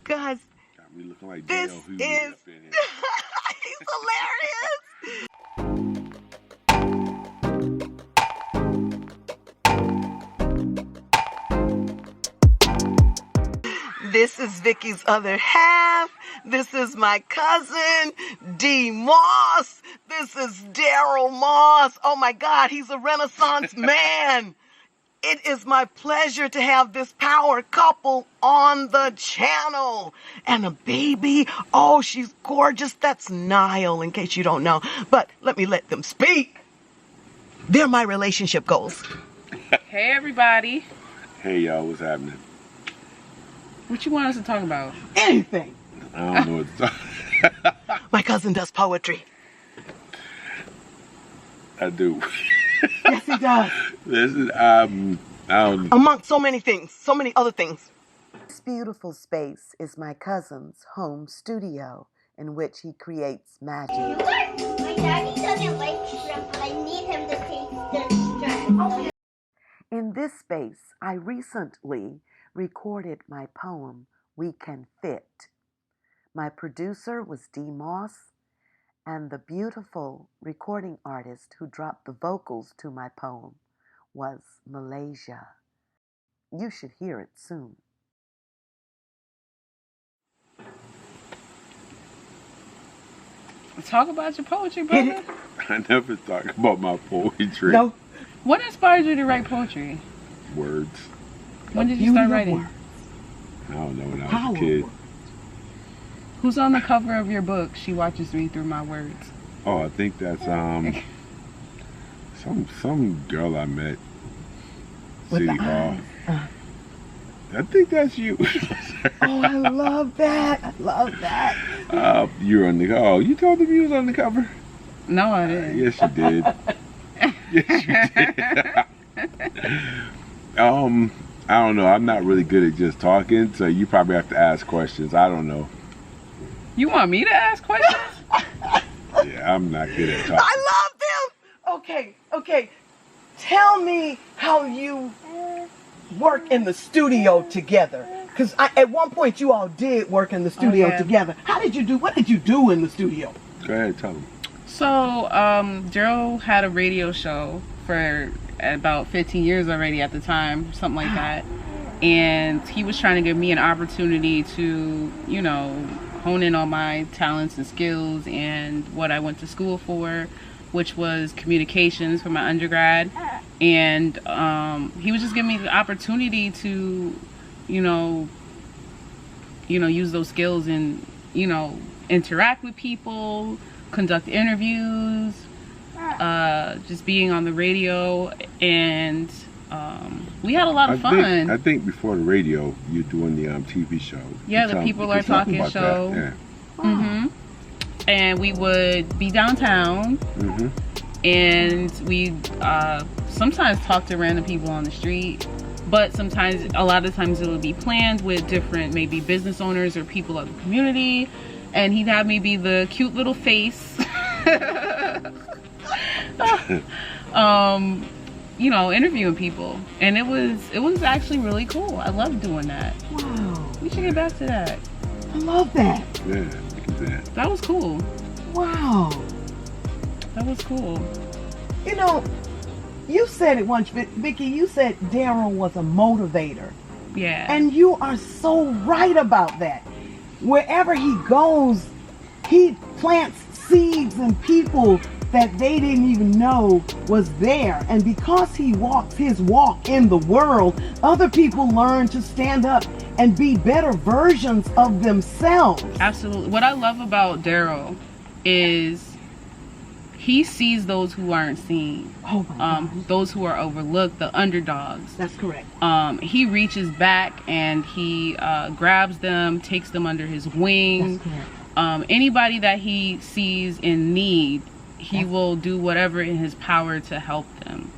Guys, got me looking like this Dale, is... He's hilarious. This is Vicky's other half. This is my cousin, D. Moss. This is Daryl Moss. Oh my God, he's a Renaissance man. It is my pleasure to have this power couple on the channel. And a baby. Oh, she's gorgeous. That's Niall, in case you don't know. But let me let them speak. They're my relationship goals. Hey, everybody. Hey, y'all, what's happening? What you want us to talk about? Anything. I don't know what to talk. My cousin does poetry. I do. Yes, he does. This is, I don't... Among so many things, so many other things. This beautiful space is my cousin's home studio in which he creates magic. My daddy doesn't like shrimp, but I need him to taste the shrimp. In this space, I recently recorded my poem, We Can Fit. My producer was D. Moss, and the beautiful recording artist who dropped the vocals to my poem was Malaysia. You should hear it soon. Talk about your poetry, brother. I never talk about my poetry. No. What inspired you to write poetry? Words. When did you start writing? I don't know, when I was a kid. Who's on the cover of your book? She watches me through my words. Oh, I think that's some girl I met. With City the Hall. eyes. I think that's you. Oh, I love that. I love that. You're on the... Oh, you told them you was on the cover? No, I didn't. Yes, you did. Yes, you did. I don't know. I'm not really good at just talking, so you probably have to ask questions. I don't know. You want me to ask questions? Yeah, I'm not good at talking. I love them. Okay. Tell me how you work in the studio together. Because at one point you all did work in the studio together. What did you do in the studio? Go ahead, tell them. So, Daryl had a radio show for about 15 years already at the time, something like that. And he was trying to give me an opportunity to, you know, hone in on my talents and skills and what I went to school for, which was communications for my undergrad. And he was just giving me the opportunity to, you know, use those skills and, you know, interact with people, conduct interviews, just being on the radio, and we had a lot of fun. I think before the radio, you're doing the TV show. Yeah, the People Are Talking show. Yeah. Mm-hmm. And we would be downtown, and we sometimes talk to random people on the street, but a lot of times it would be planned with different, maybe business owners or people of the community, and he'd have me be the cute little face. You know, interviewing people, and it was actually really cool. I loved doing that. Wow. We should get back to that. I love that. Yeah, look at that. That was cool. Wow. That was cool. You know, you said it once, Vicky, you said Daryl was a motivator. Yeah. And you are so right about that. Wherever he goes, he plants seeds in people that they didn't even know was there. And because he walks his walk in the world, other people learn to stand up and be better versions of themselves. Absolutely. What I love about Daryl is he sees those who aren't seen. Oh my God. Those who are overlooked, the underdogs. That's correct. He reaches back and he grabs them, takes them under his wing. That's correct. Anybody that he sees in need, he will do whatever in his power to help them.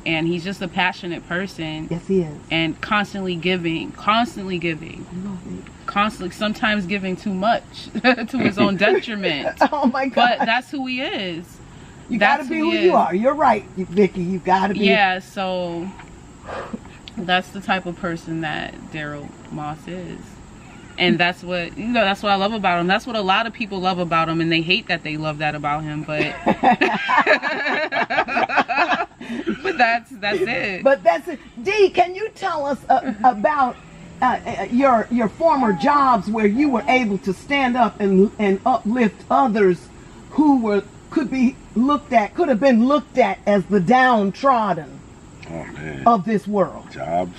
And he's just a passionate person. Yes, he is. And constantly giving. I love it. Constantly, sometimes giving too much to his own detriment. Oh my God. But that's who he is. You gotta be who you are. You're right, Vicky. You gotta be. Yeah, so That's the type of person that Daryl Moss is. And that's what, that's what I love about him. That's what a lot of people love about him, and they hate that they love that about him, but but that's it. But that's it. Dee, can you tell us about your former jobs where you were able to stand up and uplift others who could have been looked at as the downtrodden of this world? Jobs.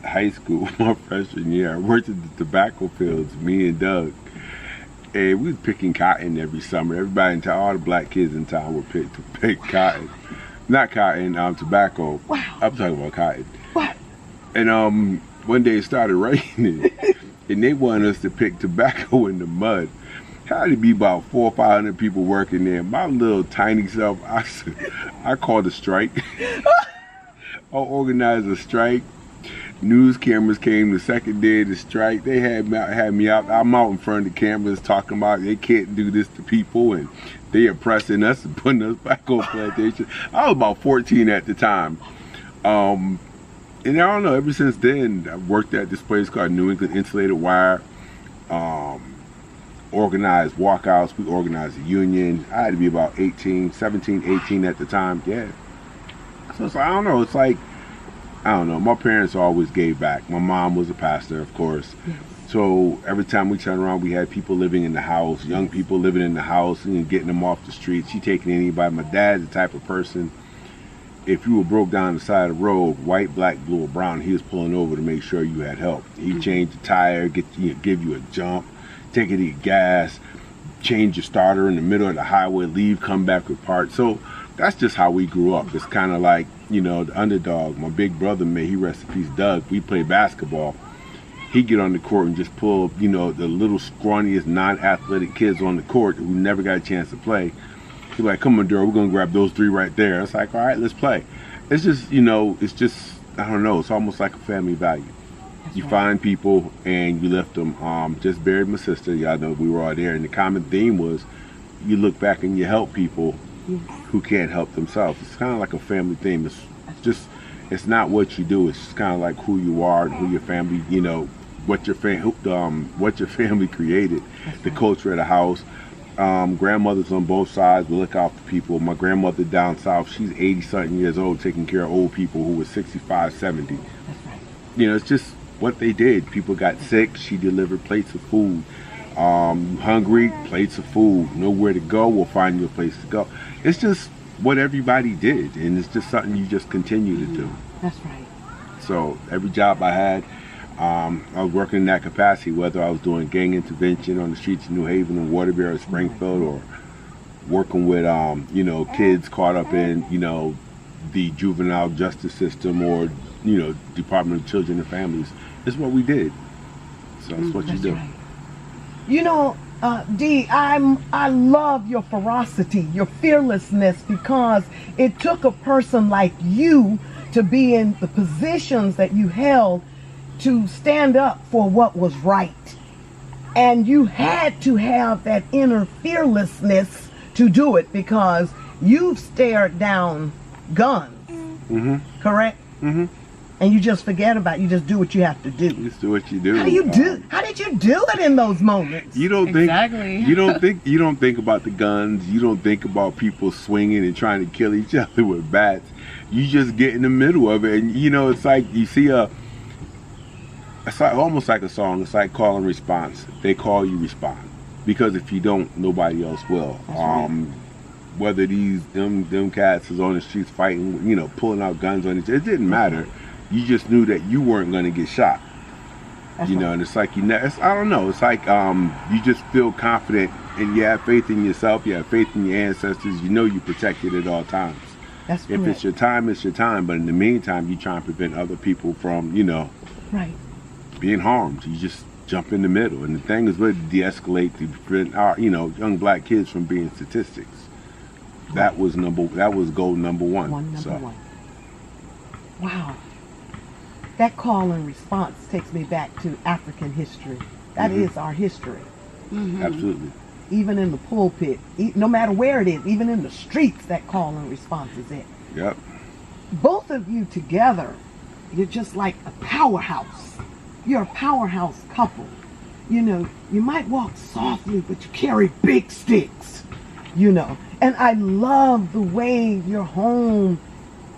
High school, my freshman year, I worked in the tobacco fields, me and Doug. And we was picking cotton every summer. Everybody in town, all the black kids in town would pick cotton. Not cotton, tobacco. Wow. I'm talking about cotton. What? And one day it started raining, and they wanted us to pick tobacco in the mud. Had to be about 400 or 500 people working there. My little tiny self, I called a strike. I organized a strike. News cameras came the second day of the strike. They had me out. I'm out in front of the cameras talking about they can't do this to people, and they oppressing us and putting us back on plantation. I was about 14 at the time. And I don't know, ever since then, I've worked at this place called New England Insulated Wire. Organized walkouts. We organized a union. I had to be about 17, 18 at the time. Yeah. So it's like, I don't know. It's like, I don't know. My parents always gave back. My mom was a pastor, of course. Yes. So every time we turned around, we had people living in the house, young people living in the house, and getting them off the street. She taking anybody. My dad's the type of person, if you were broke down the side of the road, white, black, blue, or brown, he was pulling over to make sure you had help. He'd change the tire, give you a jump, take it to get gas, change your starter in the middle of the highway, leave, come back with parts. So that's just how we grew up. It's kind of like, the underdog. My big brother, may he rest in peace, Doug, we played basketball. He'd get on the court and just pull, the little scrawniest, non-athletic kids on the court who never got a chance to play. He's like, come on, Daryl, we're going to grab those three right there. It's like, all right, let's play. It's just, it's just, I don't know, it's almost like a family value. You find people and you lift them. Just buried my sister. Y'all know we were all there. And the common theme was you look back and you help people who can't help themselves. It's kind of like a family theme. It's not what you do. It's just kind of like who you are and who your family, what your family created, the culture of the house. Grandmothers on both sides will look out for people. My grandmother down south, she's 80-something years old, taking care of old people who were 65, 70. It's just what they did. People got sick, she delivered plates of food. Hungry, plates of food. Nowhere to go, we'll find you a place to go. It's just what everybody did, and it's just something you just continue to do. That's right. So every job I had, I was working in that capacity, whether I was doing gang intervention on the streets of New Haven and Waterbury or Springfield, or working with kids caught up in the juvenile justice system, or Department of Children and Families. It's what we did. So that's what you do. Right. Dee, I love your ferocity, your fearlessness, because it took a person like you to be in the positions that you held to stand up for what was right. And you had to have that inner fearlessness to do it, because you've stared down guns, correct? Mm-hmm. And you just forget about it. You just do what you have to do. You just do what you do. How did you do it in those moments? You don't think you don't think about the guns. You don't think about people swinging and trying to kill each other with bats. You just get in the middle of it, and it's like you see it's like, almost like a song. It's like call and response. They call, you respond, because if you don't, nobody else will. Whether them cats is on the streets fighting, pulling out guns on each other, it didn't matter. You just knew that you weren't going to get shot. And it's like I don't know. It's like you just feel confident, and you have faith in yourself. You have faith in your ancestors. You're protected at all times. That's correct. If it's your time, it's your time. But in the meantime, you try and prevent other people from, right, being harmed. You just jump in the middle. And the thing is really to de-escalate, to prevent our, young black kids from being statistics. That was goal number one. Number one. Wow. That call and response takes me back to African history. That is our history. Mm-hmm. Absolutely. Even in the pulpit, no matter where it is, even in the streets, that call and response is it. Yep. both of you together, you're just like a powerhouse. You're a powerhouse couple. You know, you might walk softly, but you carry big sticks, you know. And I love the way your home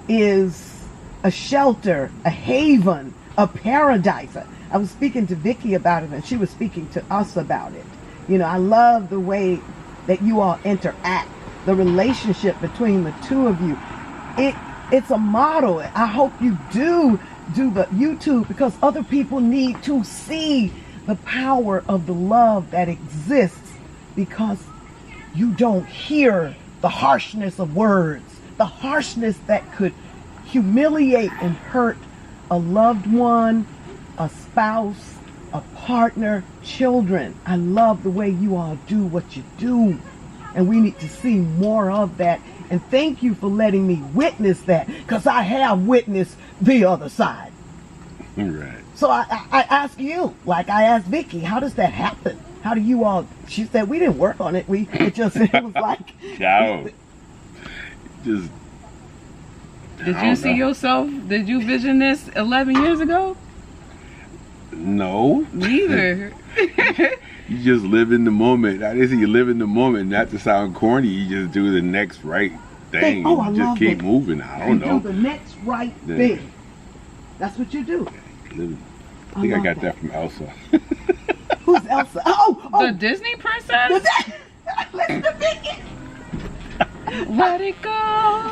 is a shelter, a haven, a paradise. I was speaking to Vicky about it, and she was speaking to us about it. You know, I love the way that you all interact, the relationship between the two of you. It's a model. I hope you do the YouTube, because other people need to see the power of the love that exists, because you don't hear the harshness of words, the harshness that could humiliate and hurt a loved one, a spouse, a partner, children. I love the way you all do what you do, and we need to see more of that. And thank you for letting me witness that, because I have witnessed the other side. Right. So I ask you, like I asked Vicky, how does that happen? How do you all? She said we didn't work on it. It was like. No. Just. Did you see yourself? Did you vision this 11 years ago? No. Neither. You just live in the moment. I didn't say you live in the moment. Not to sound corny, you just do the next right thing. Oh, I You just love keep it. moving. I don't know. Do the next right Yeah. thing. That's what you do. I think I love got that from Elsa. Who's Elsa? The Disney princess? Listen to Vicky. Let it go.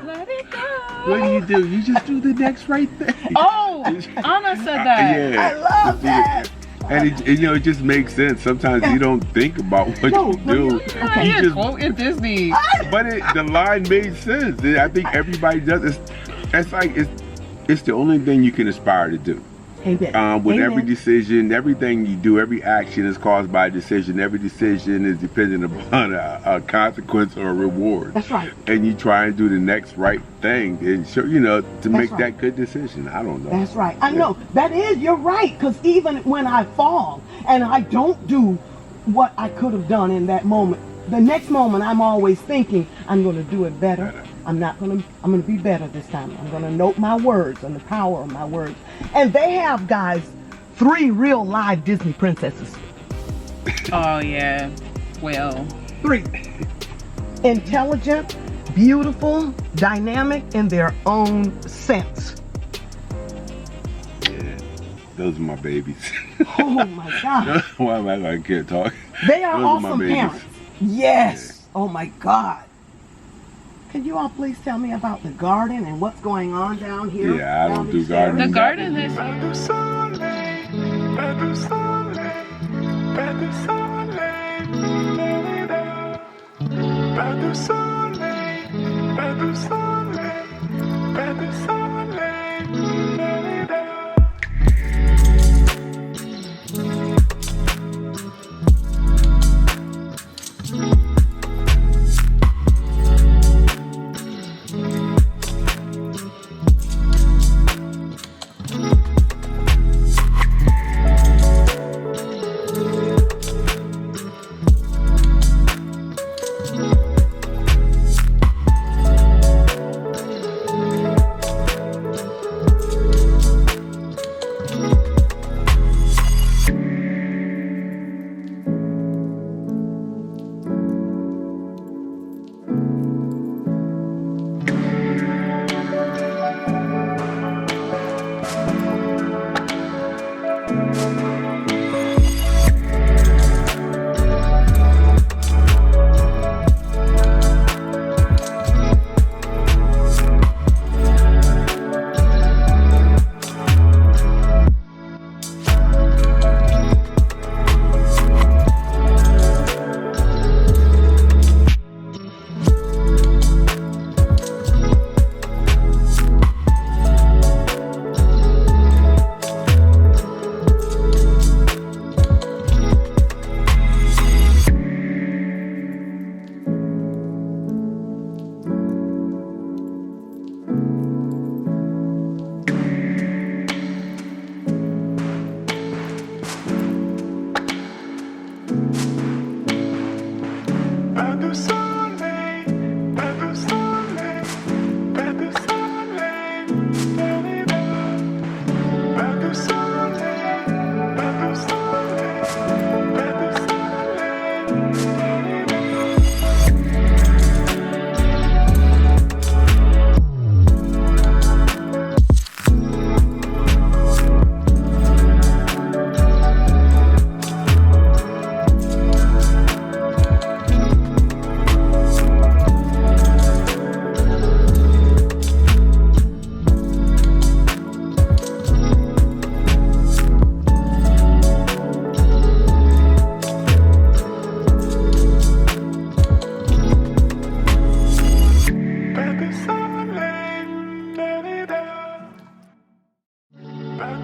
Let it go. What do? You just do the next right thing. Oh, Anna said that. Yeah. I love that. And it just makes sense. Sometimes you don't think about what you do. Okay. You You're just, quoting Disney. but the line made sense. I think everybody does. It's the only thing you can aspire to do. Amen. With Amen. every decision, everything you do, every action is caused by a decision. Every decision is dependent upon a consequence or a reward. That's right. And you try and do the next right thing, and to make right. that good decision. I don't know. That's right. I know. You're right. Because even when I fall and I don't do what I could have done in that moment, the next moment I'm always thinking, I'm going to do it better. I'm going to be better this time. I'm going to note my words and the power of my words. And they have, guys, 3 real live Disney princesses. Oh, yeah. Well. 3. Intelligent, beautiful, dynamic in their own sense. Yeah, those are my babies. Oh my God. Why am I like I can't talk? They are Those awesome are my babies. parents. Yes. Oh my God. Can you all please tell me about the garden and what's going on down here? Yeah, I don't do downstairs? gardening. The garden is.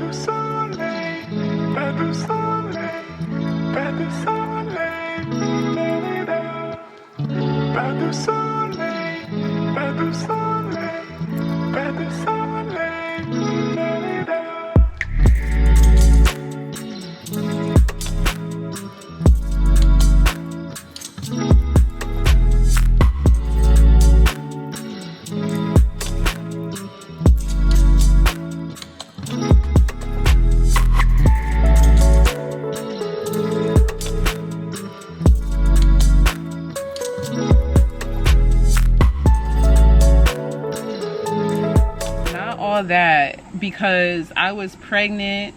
du soleil, pas du soleil, pas du soleil, la-la-la. Pas du soleil, pas du soleil, pas du soleil, la-la-la. That because I was pregnant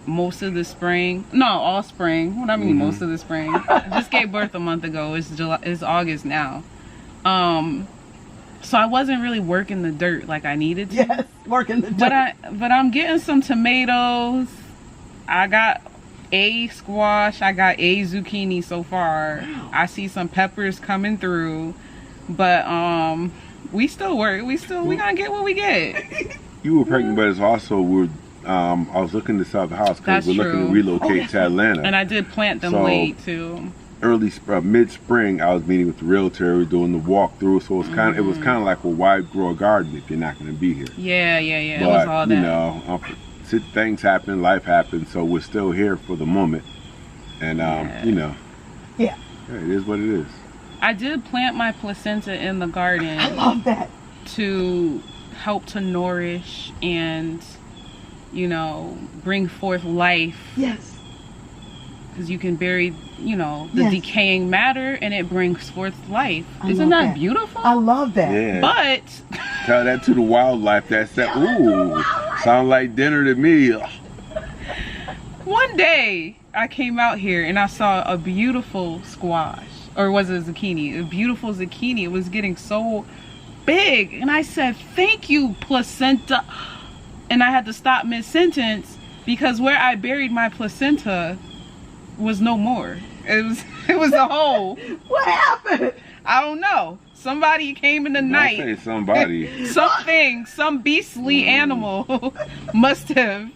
most of the spring, no, all spring. What I mean, most of the spring. I just gave birth a month ago. It's July, it's August now. So I wasn't really working the dirt like I needed to. Yes, working the dirt. But I'm getting some tomatoes. I got a squash. I got a zucchini so far. Wow. I see some peppers coming through, but we still work. We gonna get what we get. You were pregnant, but it's also I was looking to sell the house because we're looking to relocate to Atlanta. And I did plant them late too. Early mid-spring, I was meeting with the realtor. We were doing the walkthrough, so it was kind of like, well, why grow a garden if you're not going to be here? Yeah. But, it was all that. You know, things happen, life happens, so we're still here for the moment. And you know, yeah, it is what it is. I did plant my placenta in the garden. I love that. To help to nourish and, you know, bring forth life. Yes. Because you can bury, you know, the decaying matter and it brings forth life. I Isn't love that beautiful? I love that. Yeah. But Tell that to the wildlife. That's that. Ooh, sound like dinner to me. one day I came out here and I saw a beautiful squash, or was it a zucchini? A beautiful zucchini. It was getting so big, and I said, "Thank you, placenta," and I had to stop mid-sentence because where I buried my placenta was no more. It was a hole. What happened? I don't know. Somebody came in the night. Don't say somebody. Some beastly animal must have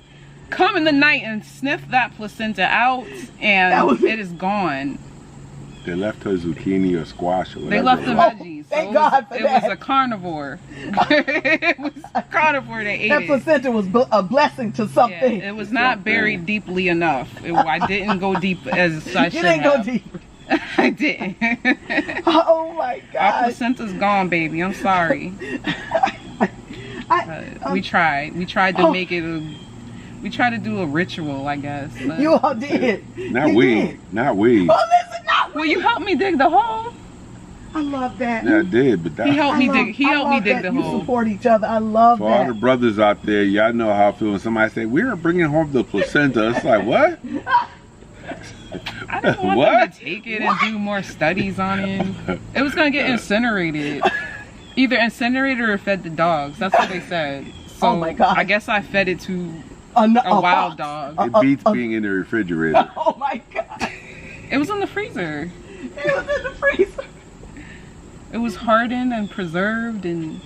come in the night and sniffed that placenta out, and it is gone. They left her zucchini or squash or whatever. They left the veggies. Thank God for that. It was a carnivore. It was a carnivore that ate That it. placenta was a blessing to something. Yeah, it was not buried deeply enough. I didn't go deep as I should You didn't have. go deep. I didn't. Oh my Our God. placenta's gone, baby. I'm sorry. We tried. We tried to make it we tried to do a ritual, I guess. But... You all did. Not You we. did. Not we. Oh, listen, not Will you help me dig the hole? I love that. Yeah, I did, but that. He helped me dig. He I helped me love dig that the you hole. support each other. I love For all that. the brothers out there, y'all know how I feel when somebody say, "We're bringing home the placenta." It's like, what? I didn't want What? them to take it and do more studies on it. It was gonna get incinerated. Either incinerated or fed the dogs. That's what they said. So Oh my God. I guess I fed it to A wild fox. dog. It beats being in the refrigerator. Oh my God. It was in the freezer. It was in the freezer. It was hardened and preserved, and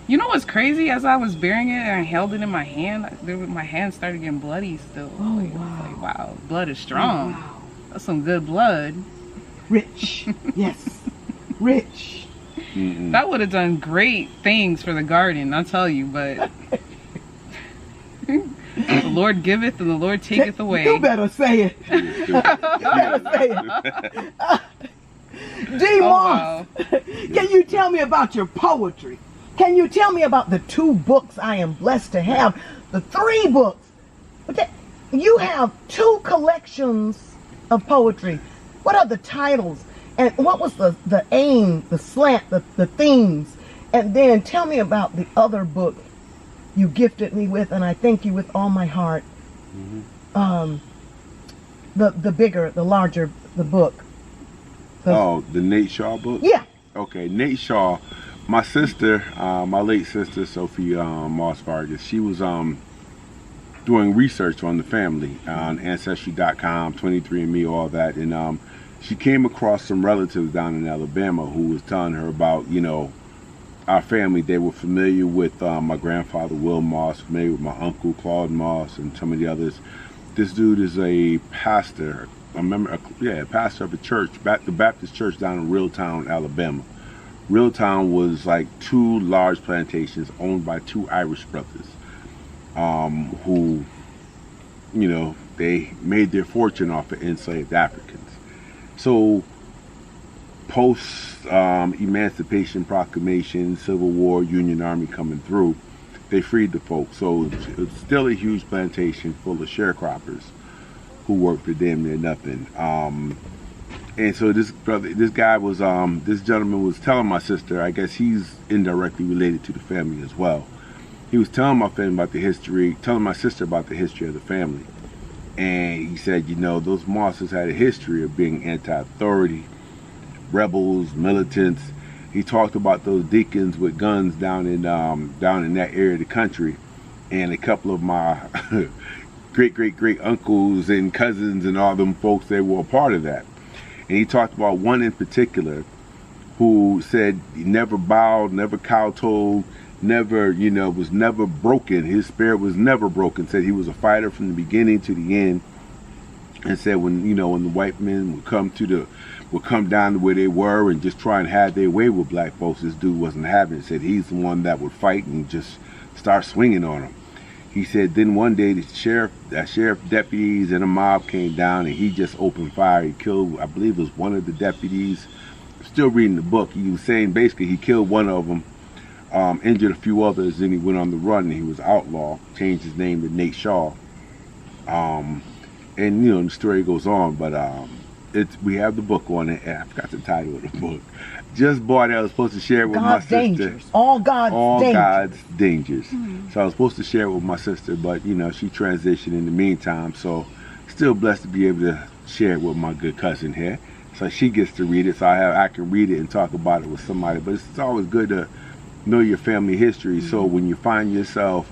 you know what's crazy? As I was burying it and I held it in my hand, my hand started getting bloody still. Oh, Like, wow. like, wow, blood is strong. Wow. That's some good blood. Rich. Yes. Rich. Mm-mm. That would have done great things for the garden, I'll tell you, but the Lord giveth and the Lord taketh away. You better say it. You better say it. D. Moss, wow. can you tell me about your poetry? Can you tell me about the 2 books I am blessed to have? The 3 books. You have 2 collections of poetry. What are the titles? And what was the aim, the slant, the themes? And then tell me about the other book you gifted me with, and I thank you with all my heart. Mm-hmm. The larger, the book. Oh, the Nate Shaw book? Yeah. Okay, Nate Shaw. My sister, my late sister, Sophie Moss Vargas, she was doing research on the family on Ancestry.com, 23andMe, all that. And she came across some relatives down in Alabama who was telling her about, you know, our family, they were familiar with my grandfather Will Moss, familiar with my uncle Claudia Moss, and some of the others. This dude is a pastor. Pastor of a church, the Baptist church down in Reeltown, Alabama. Reeltown was like 2 large plantations owned by 2 Irish brothers, who, you know, they made their fortune off of enslaved Africans. So post Emancipation Proclamation, Civil War, Union Army coming through, they freed the folks. So it's still a huge plantation full of sharecroppers who worked for damn near nothing. And so this gentleman was telling my sister, I guess he's indirectly related to the family as well. He was telling my family about the history, telling my sister about the history of the family. And he said, you know, those Mosses had a history of being anti-authority, rebels, militants. He talked about those deacons with guns down in that area of the country, and a couple of my great uncles and cousins and all them folks, they were a part of that. And he talked about one in particular who said he never bowed, never kowtowed, never, you know, was never broken. His spirit was never broken. Said he was a fighter from the beginning to the end. And said when the white men would come down to where they were and just try and have their way with black folks, this dude wasn't having it. Said he's the one that would fight and just start swinging on them. He said then one day the sheriff deputies and a mob came down and he just opened fire. He killed, I believe it was one of the deputies. Still reading the book. He was saying basically he killed one of them, injured a few others, then he went on the run and he was outlaw, changed his name to Nate Shaw. And you know, the story goes on, but we have the book on it, and I forgot the title of the book. Just bought it. I was supposed to share it with my sister. Dangers. All God's dangers. So I was supposed to share it with my sister, but you know, she transitioned in the meantime. So still blessed to be able to share it with my good cousin here. So she gets to read it, so I can read it and talk about it with somebody. But it's always good to know your family history. So when you find yourself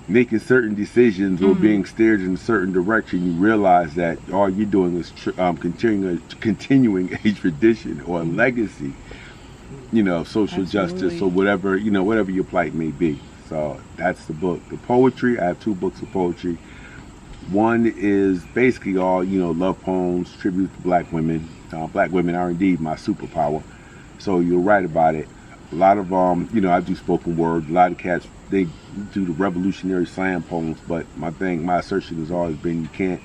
making certain decisions or being steered in a certain direction, you realize that all you're doing is continuing a tradition or a legacy, you know, social justice or whatever, you know, whatever your plight may be. So that's the book. The poetry, I have 2 books of poetry. One is basically all, you know, love poems, tribute to black women. Black women are indeed my superpower. So you'll write about it. A lot of, you know, I do spoken word. A lot of cats, they do the revolutionary slam poems, but my assertion has always been you can't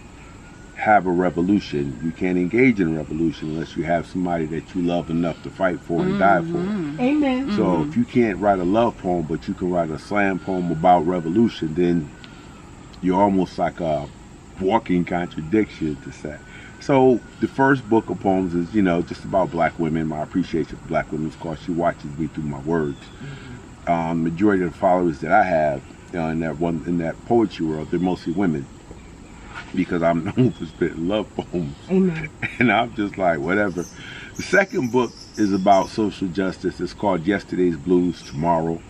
have a revolution. You can't engage in a revolution unless you have somebody that you love enough to fight for and die for. Amen. So if you can't write a love poem, but you can write a slam poem about revolution, then you're almost like a walking contradiction to say. So the first book of poems is, you know, just about black women, my appreciation for black women. Of course, she watches me through my words. Majority of the followers that I have in that poetry world, they're mostly women, because I'm known for spitting love poems. Amen. And I'm just like, whatever. The second book is about social justice. It's called Yesterday's Blues, Tomorrow.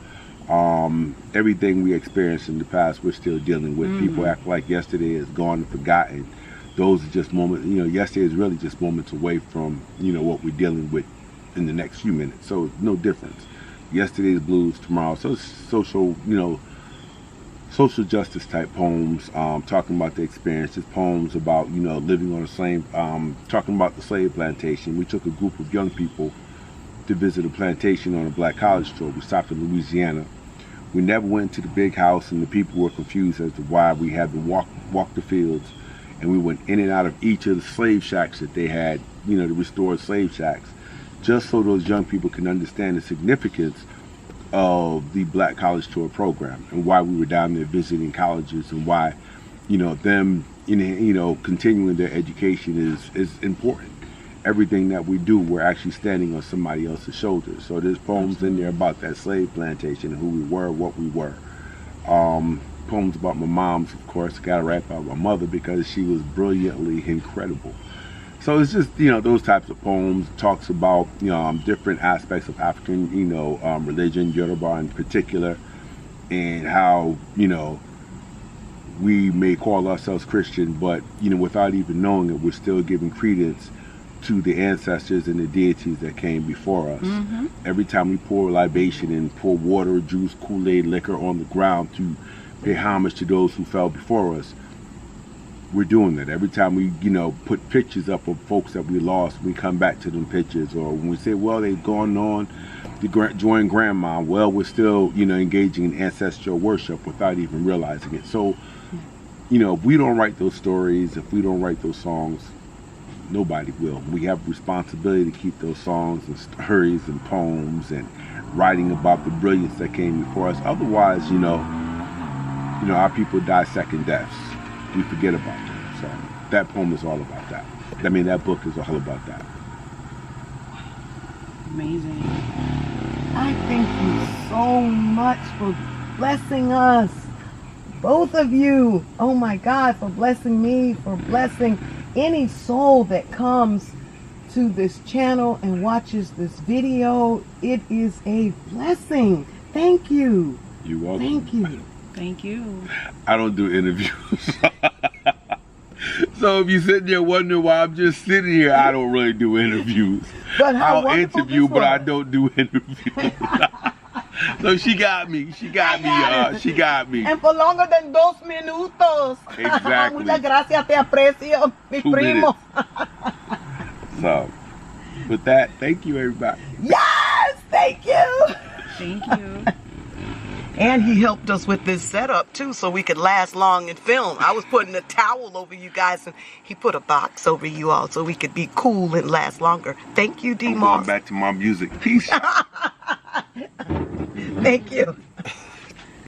Everything we experienced in the past, we're still dealing with. People act like yesterday is gone and forgotten. Those are just moments, you know, yesterday is really just moments away from, you know, what we're dealing with in the next few minutes. So no difference. Yesterday's blues, tomorrow. So social, you know, social justice type poems, talking about the experiences, poems about, you know, living on a slave, talking about the slave plantation. We took a group of young people to visit a plantation on a black college tour. We stopped in Louisiana. We never went to the big house, and the people were confused as to why we had to walk the fields. And we went in and out of each of the slave shacks that they had, you know, the restored slave shacks, just so those young people can understand the significance of the Black College Tour program and why we were down there visiting colleges, and why, you know, them, you know, continuing their education is important. Everything that we do, we're actually standing on somebody else's shoulders. So there's poems in there about that slave plantation, who we were, what we were. Poems about my mom's, of course. Got to write about my mother because she was brilliantly incredible. So it's just, you know, those types of poems. Talks about, you know, different aspects of African, you know, religion, Yoruba in particular, and how, you know, we may call ourselves Christian, but, you know, without even knowing it, we're still giving credence to the ancestors and the deities that came before us. Every time we pour libation and pour water, juice, Kool-Aid, liquor on the ground to pay homage to those who fell before us, we're doing that. Every time we, put pictures up of folks that we lost, we come back to them pictures. Or when we say, well, they've gone on to join grandma, well, we're still, engaging in ancestral worship without even realizing it. So, if we don't write those stories, if we don't write those songs, nobody will. We have responsibility to keep those songs and stories and poems and writing about the brilliance that came before us. Otherwise, our people die second deaths. We forget about them. So that poem is all about that. I mean, that book is all about that. Amazing. I thank you so much for blessing us. Both of you. Oh my God, for blessing me, for blessing any soul that comes to this channel and watches this video. It is a blessing. Thank you. You're welcome. Thank you. Thank you. I don't do interviews. So if you're sitting there wondering why I'm just sitting here, I don't really do interviews. But how I'll interview, but I don't do interviews. So she got me. She got me, y'all. She got me. And for longer than 2 minutos. Exactly. Muchas gracias, te aprecio, mi 2 primo. So, with that, thank you, everybody. Yes, thank you. Thank you. And he helped us with this setup too, so we could last long in film. I was putting a towel over you guys, and he put a box over you all so we could be cool and last longer. Thank you, D. I'm Moss. going back to my music. Peace. Thank you.